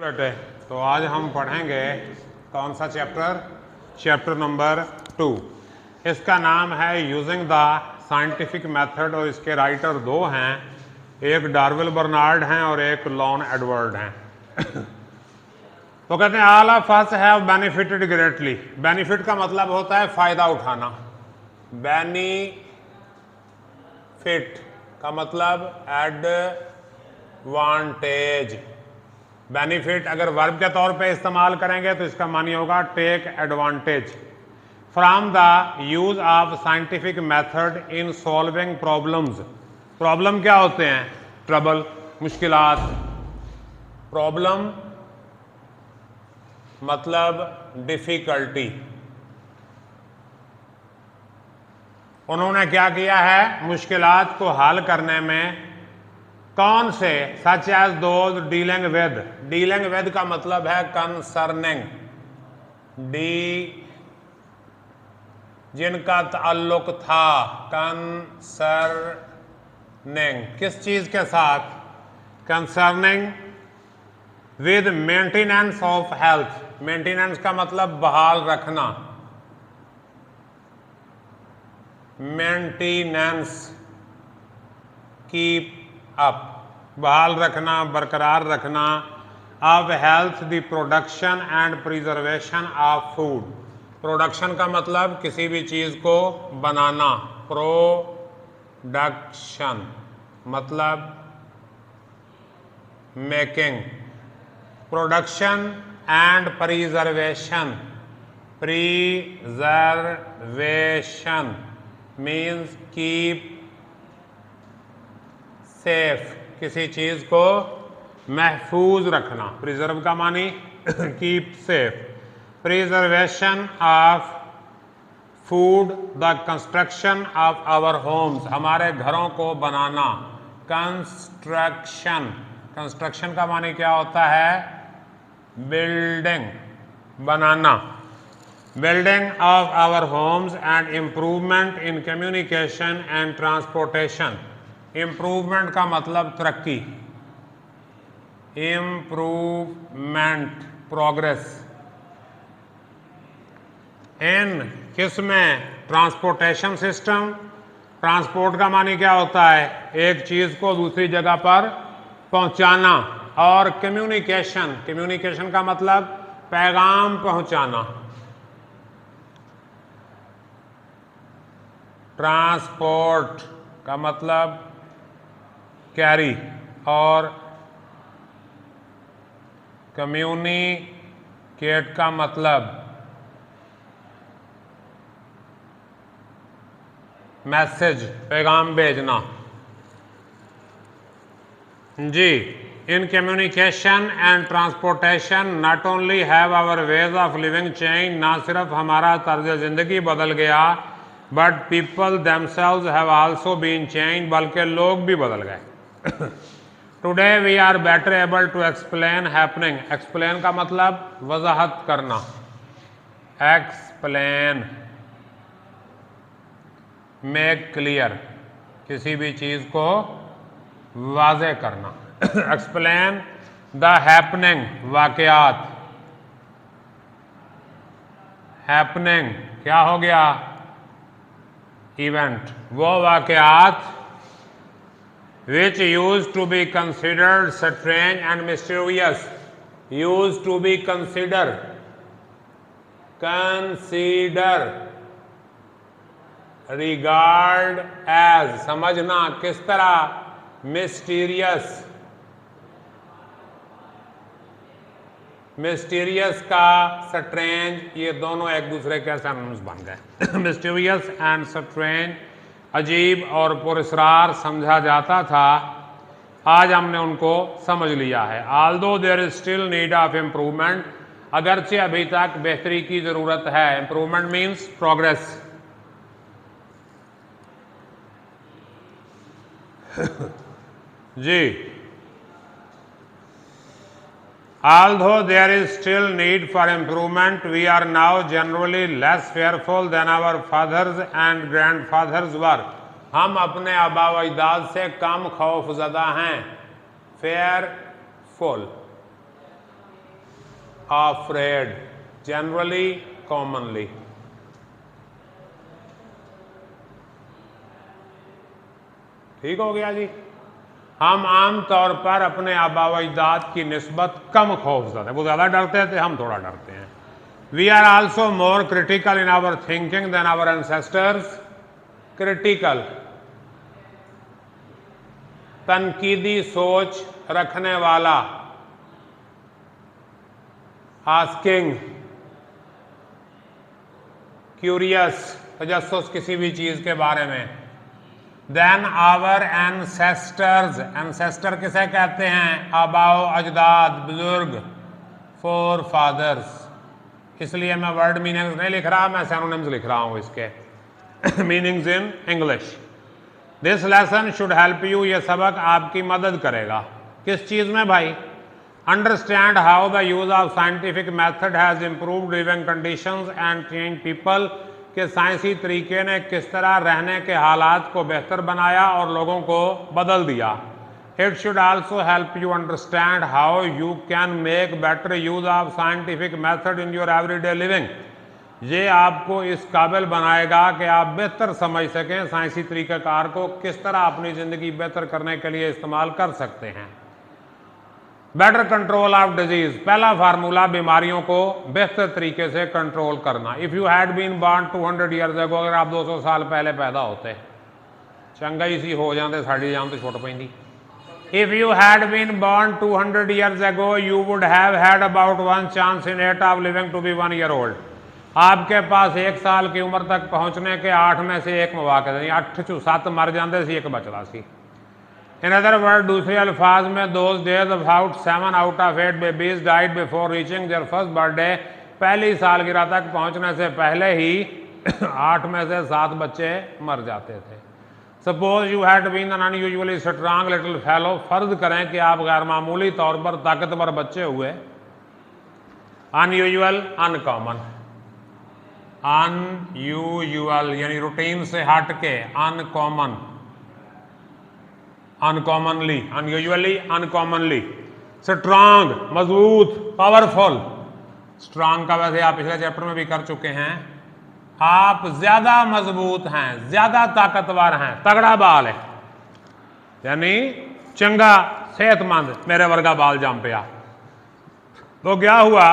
बेटे तो आज हम पढ़ेंगे कौन सा चैप्टर नंबर 2। इसका नाम है यूजिंग द साइंटिफिक मेथड और इसके राइटर दो हैं, एक डार्विन बर्नार्ड हैं और एक लॉन एडवर्ड हैं। तो कहते हैं all of us have benefited greatly. Benefit का मतलब होता है फायदा उठाना। बेनिफिट का मतलब एडवांटेज। बेनिफिट अगर वर्ब के तौर पे इस्तेमाल करेंगे तो इसका मानी होगा take advantage from the use of scientific method in solving problems. Problem क्या होते हैं? ट्रबल, मुश्किलात। प्रॉब्लम मतलब डिफिकल्टी। उन्होंने क्या किया है? मुश्किलात को हल करने में कौन से? Such as those dealing with. Dealing with का मतलब है कंसर्निंग। जिनका ताल्लुक था, कंसर्निंग किस चीज के साथ? Concerning with maintenance of health. Maintenance का मतलब बहाल रखना। मेंटेनेंस कीप अप, बहाल रखना, बरकरार रखना। Of health the production and preservation of food. Production का मतलब किसी भी चीज को बनाना। प्रोडक्शन मतलब making. Production and preservation. Preservation means keep safe, किसी चीज को महफूज रखना। प्रिजर्व का मानी keep safe. Preservation of food, the construction of our homes, हमारे घरों को बनाना। कंस्ट्रक्शन, कंस्ट्रक्शन का मानी क्या होता है? बिल्डिंग, बनाना। Building of our homes and improvement in communication and transportation. Improvement का मतलब तरक्की। Improvement, progress. इन किस में? Transportation system. ट्रांसपोर्ट का मानी क्या होता है? एक चीज को दूसरी जगह पर पहुंचाना। और कम्युनिकेशन, कम्युनिकेशन का मतलब पैगाम पहुंचाना। ट्रांसपोर्ट का मतलब कैरी और कम्युनिकेट का मतलब मैसेज, पैगाम भेजना। जी, in communication and transportation not only have our ways of living change, ना सिर्फ हमारा तर्ज जिंदगी बदल गया, but people themselves have also been change, बल्कि लोग भी बदल गए। Today we are better able to explain happening. Explain का मतलब वजाहत करना। एक्सप्लेन, मेक क्लियर, किसी भी चीज को वाज़े करना। एक्सप्लेन द हैपनिंग, वाकयात। हैपनिंग क्या हो गया? इवेंट, वो वाकयात which used to be considered strange and mysterious, used to be considered regard as, समझना किस तरह? mysterious, मिस्टीरियस का स्ट्रेंज, ये दोनों एक दूसरे के सिनोनिम्स बन गए। मिस्टीरियस एंड स्ट्रेंज, अजीब और पुरस्कार समझा जाता था, आज हमने उनको समझ लिया है। Although there is still need of improvement, अगरचे अभी तक बेहतरी की जरूरत है। Improvement means progress. जी, although there is still need for improvement, we are now generally less fearful than our fathers and grandfathers were. हम अपने आबा व अजदाद से कम खौफजदा हैं। Fearful afraid, generally, commonly. ठीक हो गया जी। हम आम तौर पर अपने आबा व अजदाद की निस्बत कम खौफजदा है, वो ज़्यादा डरते थे, हम थोड़ा डरते हैं। We are also more critical in our thinking than our ancestors. Critical, तनकीदी सोच रखने वाला। आस्किंग, क्यूरियस, तजस्सुस किसी भी चीज के बारे में। देन आवर एंसेस्टर्स, एंसेस्टर किसे कहते हैं? आबाओ अजदाद, बुजुर्ग, फोर फादर्स। इसलिए मैं वर्ड मीनिंग्स नहीं लिख रहा, मैं सिनोनिम्स लिख रहा हूं इसके meanings in English. This lesson should help you, ये सबक आपकी मदद करेगा। किस चीज में भाई? Understand how the use of scientific method has improved living conditions and change people, के साइंसी तरीके ने किस तरह रहने के हालात को बेहतर बनाया और लोगों को बदल दिया। It should also help you understand how you can make better use of scientific method in your everyday living. ये आपको इस काबिल बनाएगा कि आप बेहतर समझ सकें साइंसी तरीक़ाकार को किस तरह अपनी ज़िंदगी बेहतर करने के लिए इस्तेमाल कर सकते हैं। बेटर कंट्रोल ऑफ डिजीज, पहला फार्मूला बीमारियों को बेहतर तरीके से कंट्रोल करना। If you had been born 200 years ago, अगर आप 200 साल पहले पैदा होते, चंगा ही सी हो जाते, साड़ी जान तो छुट पैंदी। If you had been born 200 years ago, you would have had about 1 chance in 8 of living to be 1 year old. आपके पास 1 साल की उम्र तक पहुंचने के 8 में से 1 मौका, 8 चू 7 मर जाते सी, 1 बचता सी। इन अदर वर्ड, दूसरे अल्फाज में, those days about 7 out of 8 babies died before reaching their first birthday, पहली सालगिरह तक पहुंचने से पहले ही 8 में से 7 बच्चे मर जाते थे। Suppose you had been an unusually strong little fellow, फर्ज करें कि आप गैर मामूली तौर पर ताकतवर बच्चे हुए। अनयूजुअल, अनकॉमन, अनयूजुअल यानी रूटीन से हट के, uncommon, uncommonly, unusually, uncommonly. Strong, मजबूत, पावरफुल। स्ट्रांग का वैसे आप पिछले चैप्टर में भी कर चुके हैं। आप ज्यादा मजबूत हैं, ज्यादा ताकतवर हैं, तगड़ा बाल है, यानी चंगा सेहतमंद, मेरे वर्गा बाल जाम पे आ। तो क्या हुआ?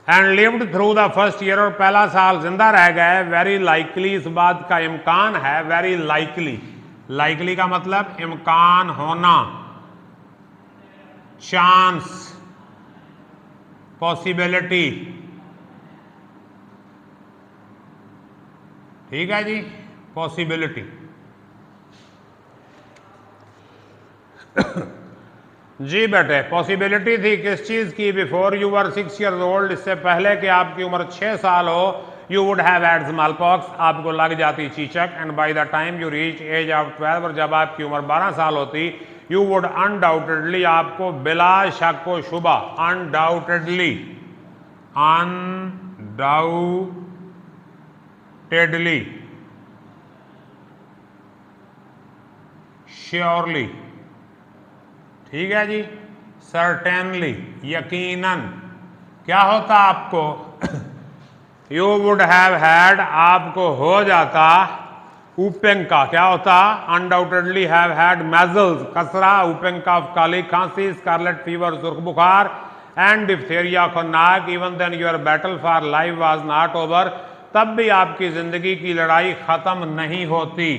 And lived through the first year, और पहला साल जिंदा रह गए। वेरी लाइकली, इस बात का इम्कान है। वेरी लाइकली, लाइकली का मतलब इम्कान होना, चांस, पॉसिबिलिटी। ठीक है जी, पॉसिबिलिटी। जी बेटे, पॉसिबिलिटी थी किस चीज की? Before you were 6 years old, इससे पहले कि आपकी उम्र 6 साल हो, you would have had smallpox, आपको लग जाती चीचक। And by the time you reach age of 12, और जब आपकी उम्र 12 साल होती, यू वुड अनडाउटेडली, आपको बिला शक व शुबा, अनडाउटेडली, अनडाउटेडली, श्योरली, ठीक है जी, सर्टेनली, यकीनन। क्या होता आपको? यू वुड हैव हैड, आपको हो जाता, ऊपेंग का क्या होता? अनडाउटेडली हैव हैड मेजल्स, कसरा, ऊपेंग का काली खांसी, स्कारलेट फीवर, सुर्ख बुखार, एंड डिप्थेरिया, खन्नाक। Even then your battle for life was not over, तब भी आपकी जिंदगी की लड़ाई खत्म नहीं होती।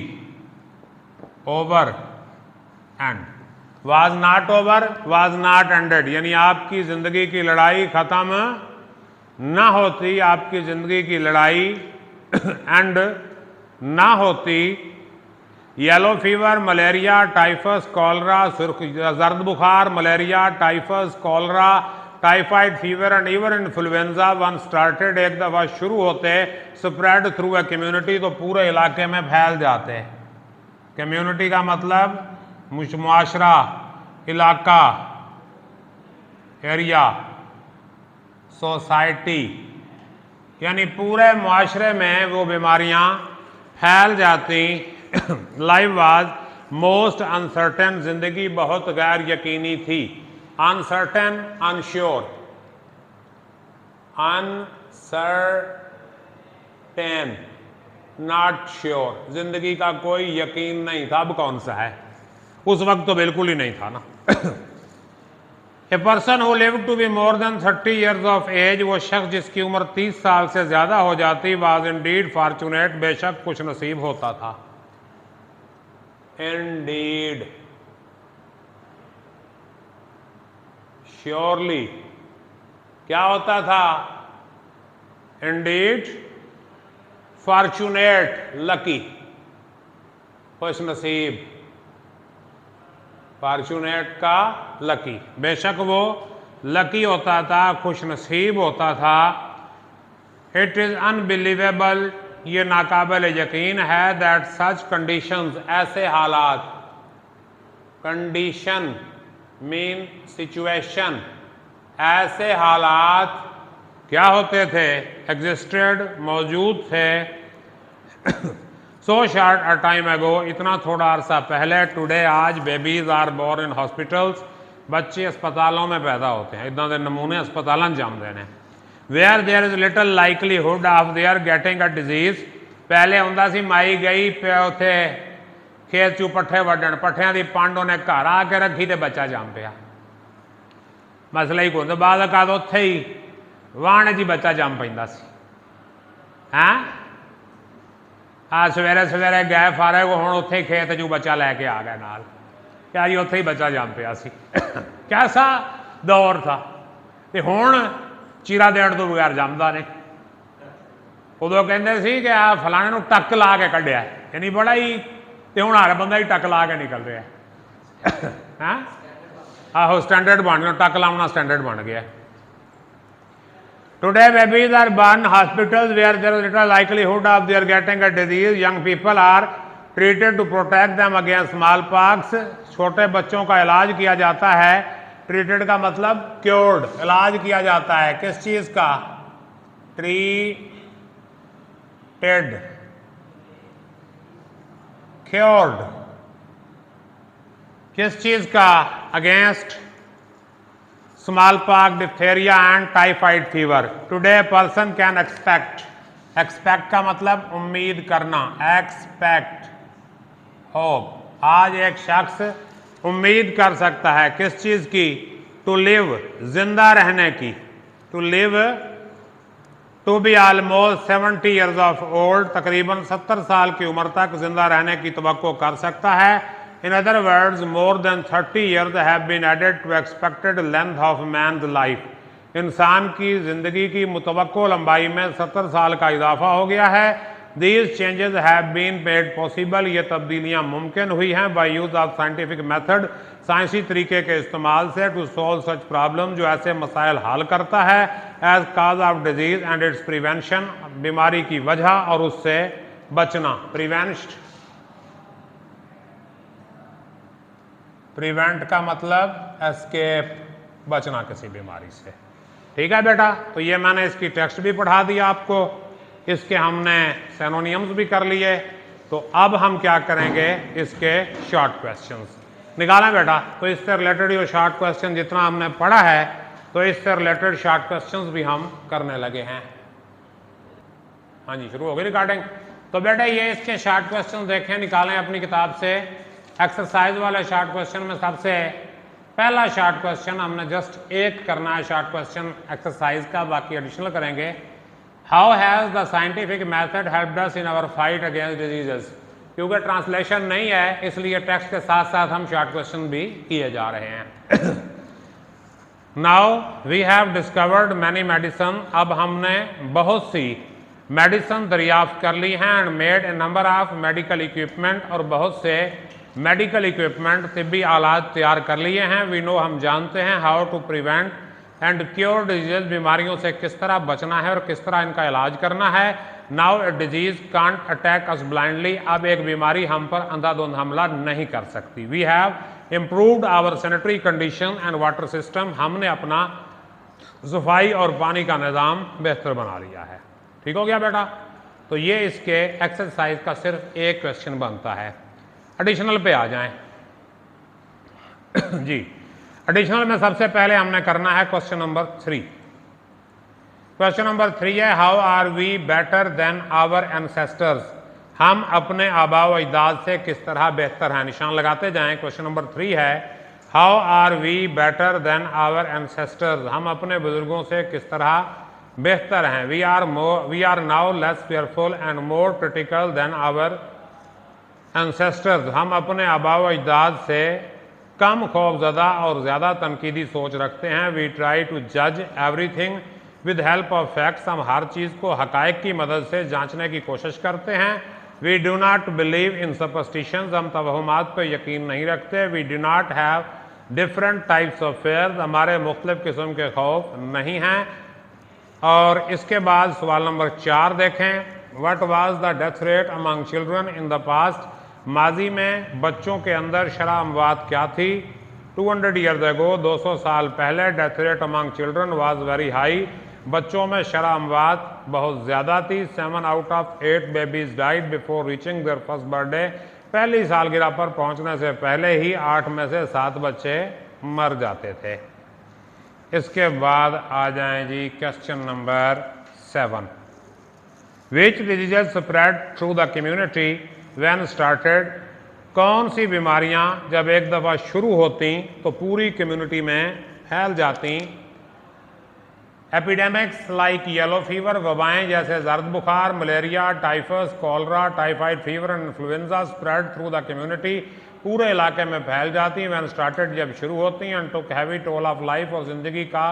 Over and, was not over, was not ended, यानी आपकी जिंदगी की लड़ाई खत्म ना होती, आपकी जिंदगी की लड़ाई एंड ना होती। Yellow fever, malaria, typhus, cholera, सुर्ख जर्द बुखार, malaria, typhus, cholera, typhoid fever and even influenza one started, एक दफा शुरू होते, स्प्रेड थ्रू ए कम्युनिटी, तो पूरे इलाके में फैल जाते। कम्युनिटी का मतलब मुआशरा, इलाका, एरिया, सोसाइटी, यानी पूरे मुआशरे में वो बीमारियां फैल जाती। लाइफ वाज मोस्ट अनसर्टेन, जिंदगी बहुत गैर यकीनी थी। Uncertain, unsure, uncertain, not sure, जिंदगी का कोई यकीन नहीं था। अब कौन सा है? उस वक्त तो बिल्कुल ही नहीं था ना। A person who live to be more than 30 years of age, वो शख्स जिसकी उम्र 30 साल से ज्यादा हो जाती, वाज इंडीड फॉर्चुनेट, बेशक कुछ नसीब होता था। इंडीड, श्योरली, क्या होता था? इंडीड फॉर्चुनेट, लकी, खुश नसीब, फॉर्चुनेट का लकी, बेशक वो लकी होता था, खुश नसीब होता था। इट इज अनबिलीवेबल, ये नाकाबिल यकीन है, दैट सच कंडीशंस, ऐसे हालात, कंडीशन मीन सिचुएशन, ऐसे हालात क्या होते थे? एग्जिस्टेड, मौजूद थे। So short a time ago, इतना थोड़ा अरसा पहले, टुडे, आज, babies are born in hospitals, बच्चे अस्पतालों में पैदा होते हैं, इतना दे नमूने अस्पतालों जाम देने, where there is little likelihood of their getting a disease. पहले हुंदा सी माई गई उथे खेत चू पट्ठे वड्डण, पट्ठियां दी पंड उन्हें घर आके रखी तो बच्चा जम पिया, मसला ही कोई, बाद अकाद उत्थे ही वाहने जी बच्चा जम पैंदा सी। हैं सवेरे सवेरे गए फारे को, हुण उत्थे ही खेत चू बच्चा लैके आ गए नाल, क्या जी उत्थे ही बच्चा जम पिया सी। कैसा दौर था। ते हुण चीरा देण तो बगैर जमदा नहीं। उदों कहंदे सी कि आ फलाणे नूं टक ला के कढ़िया, यानी बड़ा ही, ते हुण हर बंदा ही टक ला के निकल रहा है। हैं आहो स्टैंडर्ड बन गया, टक लाउना स्टैंडर्ड बन गया। Today babies are born in hospitals where there is little likelihood of their getting a disease. Young people are treated to protect them against smallpox. छोटे बच्चों का इलाज किया जाता है। ट्रीटेड का मतलब क्योर्ड, इलाज किया जाता है किस चीज का? ट्रीटेड, क्योर्ड, किस चीज का? Against smallpox, diphtheria and typhoid fever. Today a person can expect, expect का मतलब उम्मीद करना, expect, hope, आज एक शख्स उम्मीद कर सकता है किस चीज की? to live, जिंदा रहने की, to live, to be almost 70 years of old, तकरीबन 70 साल की उम्र तक जिंदा रहने की तवक्को कर सकता है। In other words, more than 30 years have been added to expected length of man's life. इंसान की जिंदगी की मुतवक्को लंबाई में 70 साल का इजाफा हो गया है। These changes have been made possible, ये तब्दीलियां मुमकिन हुई हैं by use of scientific method, साइंसी तरीके के इस्तेमाल से, to solve such problem, जो ऐसे मसाइल हल करता है, as cause of disease and its prevention, बीमारी की वजह और उससे बचना। प्रिवेंट का मतलब एस्केप, बचना किसी बीमारी से। ठीक है बेटा, तो ये मैंने इसकी टेक्स्ट भी पढ़ा दिया आपको, इसके हमने सिनोनिम्स भी कर लिए। तो अब हम क्या करेंगे? इसके शॉर्ट क्वेश्चंस निकालें बेटा। तो इससे रिलेटेड ये शॉर्ट क्वेश्चन जितना हमने पढ़ा है, तो इससे रिलेटेड शॉर्ट क्वेश्चंस भी हम करने लगे हैं। हाँ जी, शुरू हो गई रिकॉर्डिंग। तो बेटा ये इसके शॉर्ट क्वेश्चन देखें, निकालें अपनी किताब से। एक्सरसाइज वाले शॉर्ट क्वेश्चन में सबसे पहला शॉर्ट क्वेश्चन हमने जस्ट एक करना है शॉर्ट क्वेश्चन एक्सरसाइज का, बाकी एडिशनल करेंगे। How has the scientific method helped us in our fight against diseases? क्योंकि ट्रांसलेशन नहीं है, इसलिए टेक्स्ट के साथ साथ हम शॉर्ट क्वेश्चन भी किए जा रहे हैं। Now we have discovered many medicine, अब हमने बहुत सी मेडिसिन दरियाफ्त कर ली हैं, and made a number of medical equipment, और बहुत से मेडिकल इक्विपमेंट, तिब्बी आलात तैयार कर लिए हैं। वी नो, हम जानते हैं, how to prevent and cure disease, बीमारियों से किस तरह बचना है और किस तरह इनका इलाज करना है। Now a disease can't attack us blindly, अब एक बीमारी हम पर अंधाधुंध हमला नहीं कर सकती। We have improved our sanitary condition and water system, हमने अपना सफाई और पानी का निज़ाम बेहतर बना लिया है। ठीक हो गया बेटा? तो ये इसके एक्सरसाइज का सिर्फ एक क्वेश्चन बनता है। एडिशनल पे आ जाएं जी। एडिशनल में सबसे पहले हमने करना है क्वेश्चन नंबर 3। क्वेश्चन नंबर 3 है how are we better than our ancestors. हम अपने आबा व अजदाद से किस तरह बेहतर हैं, निशान लगाते जाएं। क्वेश्चन नंबर 3 है how are we better than our ancestors. हम अपने बुजुर्गों से किस तरह बेहतर हैं। We are now less fearful and more critical than our ancestors. हम अपने आबा व अजदाद से कम खौफजदा और ज़्यादा तनकीदी सोच रखते हैं। वी ट्राई टू जज everything with help of facts. हम हर चीज़ को हकायक की मदद से जांचने की कोशिश करते हैं। We do not believe in superstitions. हम तवहुमात पर यकीन नहीं रखते। We do not have different types of fears. हमारे मुख्तलिफ किस्म के खौफ नहीं हैं। और इसके बाद सवाल नंबर 4 देखें। What was the death rate among children in the past. माजी में बच्चों के अंदर शरह अमवात क्या थी। 200 ईयर्स एगो, 200 साल पहले, death rate among children was very high. बच्चों में शरह अमवात बहुत ज़्यादा थी। 7 out of 8 babies died before reaching their first birthday. पहली सालगिरह पर पहुंचने से पहले ही 8 में से 7 बच्चे मर जाते थे। इसके बाद आ जाएं जी question number 7। Which diseases spread through the community when started. कौन सी बीमारियां जब एक दफ़ा शुरू होती तो पूरी कम्युनिटी में फैल जाती। Epidemics like yellow fever. वबाएं जैसे जर्द बुखार, malaria, typhus, cholera, typhoid fever and influenza spread through the community. पूरे इलाके में फैल जाती हैं। व्हेन स्टार्टेड जब शुरू होती हैं। And took heavy toll of life. और ज़िंदगी का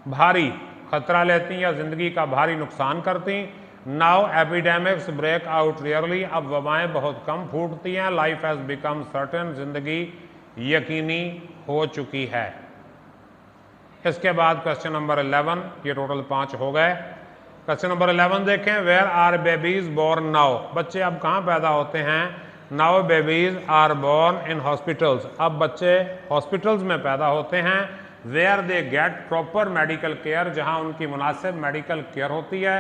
भारी खतरा लेती या ज़िंदगी का भारी नुकसान करती। Now epidemics break out rarely. अब वबाएँ बहुत कम फूटती हैं। Life has become certain. ज़िंदगी यकीनी हो चुकी है। इसके बाद क्वेश्चन नंबर 11। ये टोटल 5 हो गए। क्वेश्चन नंबर 11 देखें। Where are babies born now. बच्चे अब कहाँ पैदा होते हैं। Now babies are born in hospitals. अब बच्चे हॉस्पिटल्स में पैदा होते हैं। Where they get proper medical care. जहाँ उनकी मुनासिब मेडिकल केयर होती है।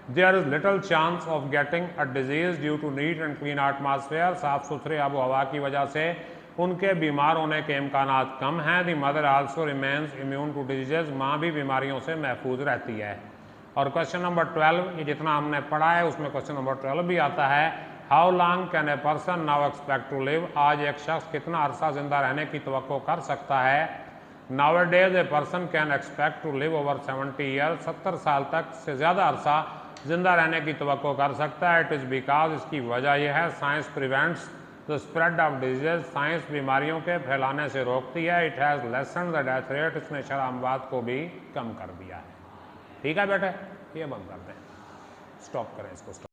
There is little chance of getting a disease due to neat and clean atmosphere. साफ सुथरे आबो हवा की वजह से उनके बीमार होने के इम्कानात कम हैं। The mother also remains immune to diseases. माँ भी बीमारियों से महफूज रहती है। और क्वेश्चन नंबर 12, ये जितना हमने पढ़ा है उसमें क्वेश्चन नंबर 12 भी आता है। How long can a person now expect to live. आज एक शख्स कितना अरसा जिंदा रहने की तवक्को कर सकता है। Nowadays a person can expect to live over 70 year. 70 साल तक से ज़्यादा अरसा जिंदा रहने की तवक्को कर सकता है। इट इज़ बिकॉज, इसकी वजह यह है, science prevents the spread of disease. Science बीमारियों के फैलाने से रोकती है। It has lesson the death rate. इसने शरह अमवात को भी कम कर दिया है। ठीक है बेटे, ये बंद कर दें, स्टॉप करें इसको।